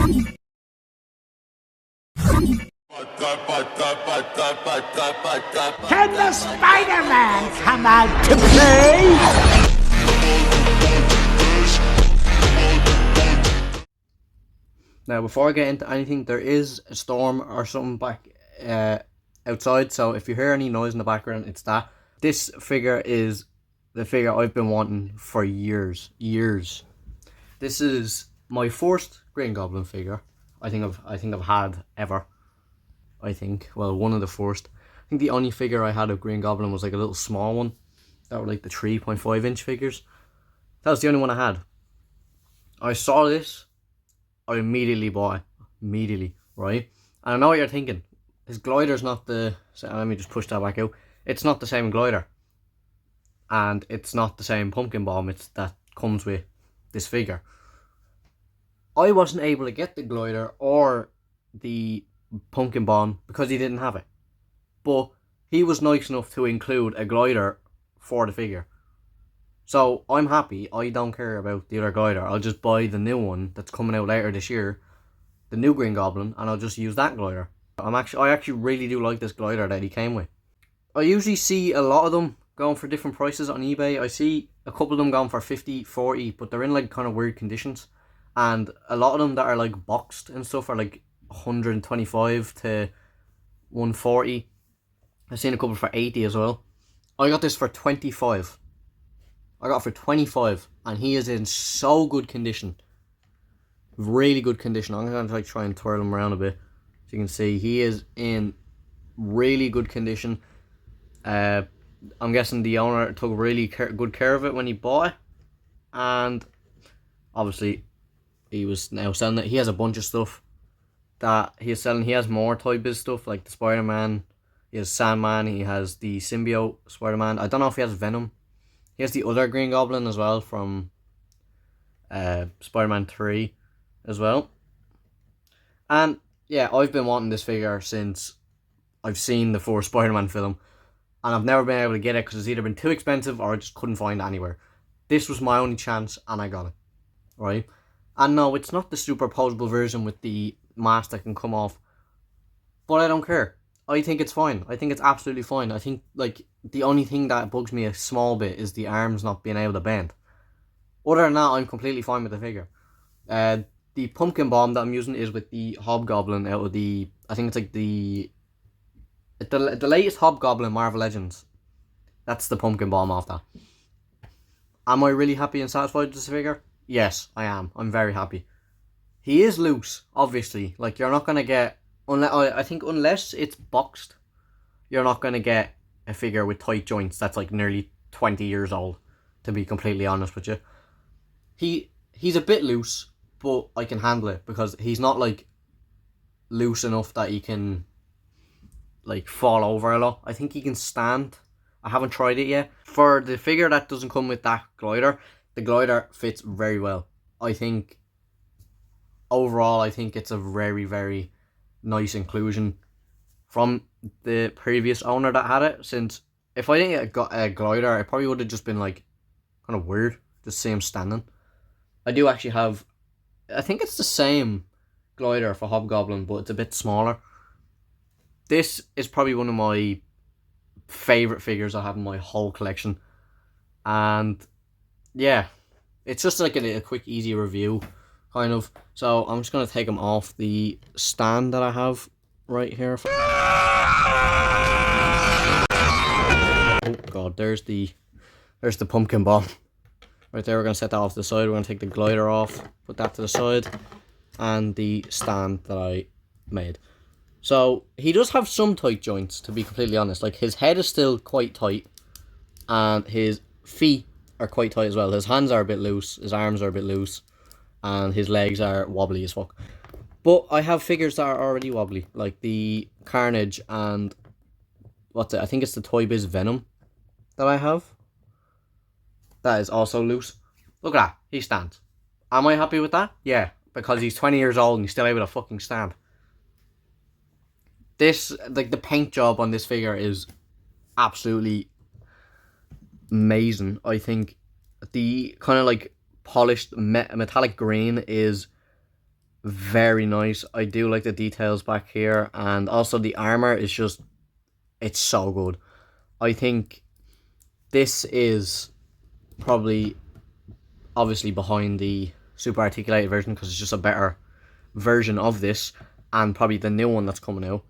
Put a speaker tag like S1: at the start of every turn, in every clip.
S1: Can the Spider-Man come out to play?
S2: Now, before I get into anything, there is a storm or something back outside, so if you hear any noise in the background, it's that. This figure is the figure I've been wanting for years. This is my first Green Goblin figure I think I've had ever. Well, one of the first. I think the only figure I had of Green Goblin was like a little small one. That were like the 3.5-inch figures. That was the only one I had. I saw this, I immediately bought it. Immediately, right? And I know what you're thinking. His glider's not the... So let me just push that back out. It's not the same glider. And it's not the same pumpkin bomb that comes with this figure. I wasn't able to get the glider or the pumpkin bomb because he didn't have it. But he was nice enough to include a glider for the figure. So I'm happy. I don't care about the other glider. I'll just buy the new one that's coming out later this year, the new Green Goblin, and I'll just use that glider. I actually really do like this glider that he came with. I usually see a lot of them going for different prices on eBay. I see a couple of them going for 50, 40, but they're in like kind of weird conditions. And a lot of them that are like boxed and stuff are like 125 to 140. I've seen a couple for 80 as well. I got this for 25. I got it for 25, and he is in so good condition. Really good condition. I'm going to try and twirl him around a bit. So you can see he is in really good condition. I'm guessing the owner took really good care of it when he bought it. And obviously, he was now selling it. He has a bunch of stuff that he is selling. He has more Toy Biz stuff like the Spider-Man. He has Sandman. He has the Symbiote Spider-Man. I don't know if he has Venom. He has the other Green Goblin as well from Spider-Man 3 as well. And yeah, I've been wanting this figure since I've seen the first Spider-Man film. And I've never been able to get it because it's either been too expensive or I just couldn't find it anywhere. This was my only chance and I got it. Right? And no, it's not the superposable version with the mask that can come off. But I don't care. I think it's fine. I think it's absolutely fine. I think, like, the only thing that bugs me a small bit is the arms not being able to bend. Other than that, I'm completely fine with the figure. The pumpkin bomb that I'm using is with the Hobgoblin out of the... I think it's like the latest Hobgoblin Marvel Legends. That's the pumpkin bomb off that. Am I really happy and satisfied with this figure? Yes, I am. I'm very happy. He is loose, obviously. Like, you're not going to get... I think unless it's boxed, you're not going to get a figure with tight joints that's like nearly 20 years old, to be completely honest with you. He's a bit loose, but I can handle it because he's not like loose enough that he can like fall over a lot. I think he can stand. I haven't tried it yet. For the figure that doesn't come with that glider, the glider fits very well. I think overall, I think it's a very, very nice inclusion from the previous owner that had it. Since if I didn't get a glider, it probably would have just been like kind of weird to see him standing. I do actually have, I think it's the same glider for Hobgoblin, but it's a bit smaller. This is probably one of my favourite figures I have in my whole collection. And yeah, it's just like a quick, easy review, kind of. So I'm just going to take him off the stand that I have right here. Oh god, there's the pumpkin bomb. Right there, we're going to set that off to the side. We're going to take the glider off, put that to the side, and the stand that I made. So, he does have some tight joints, to be completely honest. Like, his head is still quite tight, and his feet are quite tight as well. His hands are a bit loose, his arms are a bit loose, and his legs are wobbly as fuck. But I have figures that are already wobbly, like the Carnage and, I think it's the Toy Biz Venom that I have. That is also loose. Look at that, he stands. Am I happy with that? Yeah, because he's 20 years old and he's still able to fucking stand. This, like, the paint job on this figure is absolutely amazing. I think the kind of like polished metallic green is very nice. I do like the details back here, and also the armor is just, it's so good. I think this is probably obviously behind the super articulated version because it's just a better version of this, and probably the new one that's coming out,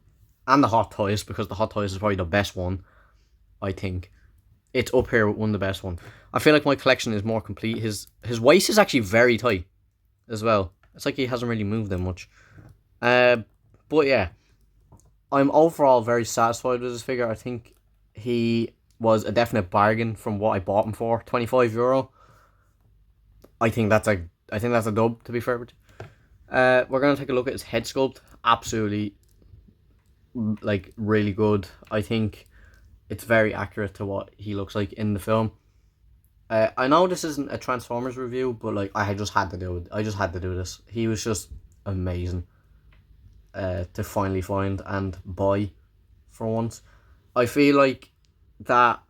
S2: and the Hot Toys, because the Hot Toys is probably the best one. I think it's up here with one of the best ones. I feel like my collection is more complete. His waist is actually very tight as well. It's like he hasn't really moved that much. But yeah, I'm overall very satisfied with this figure. I think he was a definite bargain from what I bought him for, €25. I think that's a dub, to be fair with you. We're gonna take a look at his head sculpt. Absolutely, like, really good. I think it's very accurate to what he looks like in the film. I know this isn't a Transformers review, but like, I just had to do it. I just had to do this. He was just amazing to finally find and buy for once. I feel like that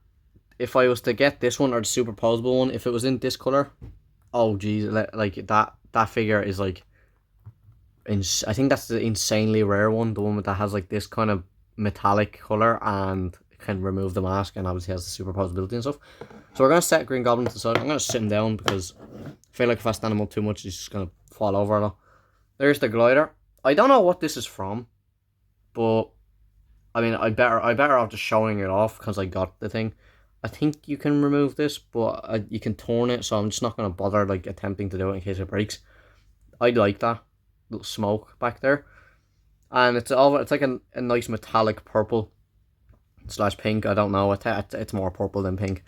S2: if I was to get this one or the superposable one, if it was in this color, oh geez, like that figure is like, I think that's the insanely rare one, the one that has like this kind of metallic color and can remove the mask, and obviously has the superposability and stuff. So we're gonna set Green Goblin to the side. I'm gonna sit him down because I feel like if I stand him up too much, he's just gonna fall over a lot. There's the glider. I don't know what this is from, but I mean, I better off just showing it off because I got the thing. I think you can remove this, but you can torn it, so I'm just not gonna bother like attempting to do it in case it breaks. I like that little smoke back there, and it's like a nice metallic purple / pink. I don't know. It's more purple than pink.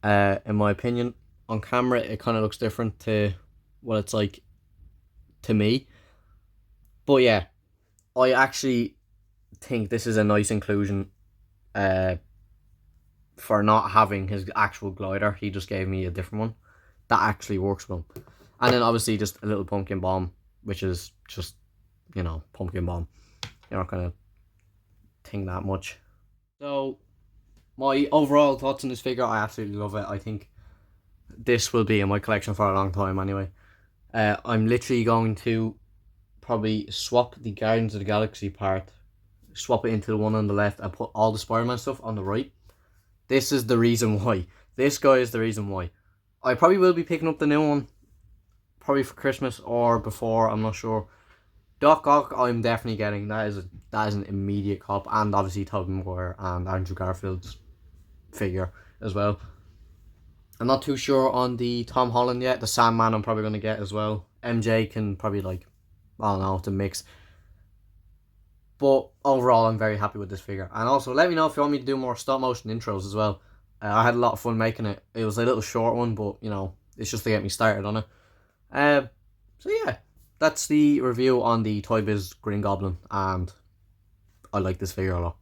S2: In my opinion, on camera it kind of looks different to what it's like to me. But yeah, I actually think this is a nice inclusion. For not having his actual glider, he just gave me a different one that actually works with him. And then obviously just a little pumpkin bomb, which is just, pumpkin bomb. You're not gonna think that much. So my overall thoughts on this figure, I absolutely love it. I think this will be in my collection for a long time anyway. I'm literally going to probably swap the Guardians of the Galaxy part, swap it into the one on the left, and put all the Spider-Man stuff on the right. This is the reason why. This guy is the reason why. I probably will be picking up the new one, probably for Christmas or before, I'm not sure. Doc Ock, I'm definitely getting. That is an immediate cop, and obviously Tobey Maguire and Andrew Garfield's figure as well. I'm not too sure on the Tom Holland yet. The Sandman I'm probably going to get as well. MJ can probably, I don't know, it's a mix. But overall, I'm very happy with this figure. And also, let me know if you want me to do more stop motion intros as well. I had a lot of fun making it. It was a little short one, but, it's just to get me started on it. So yeah, that's the review on the Toy Biz Green Goblin. And I like this figure a lot.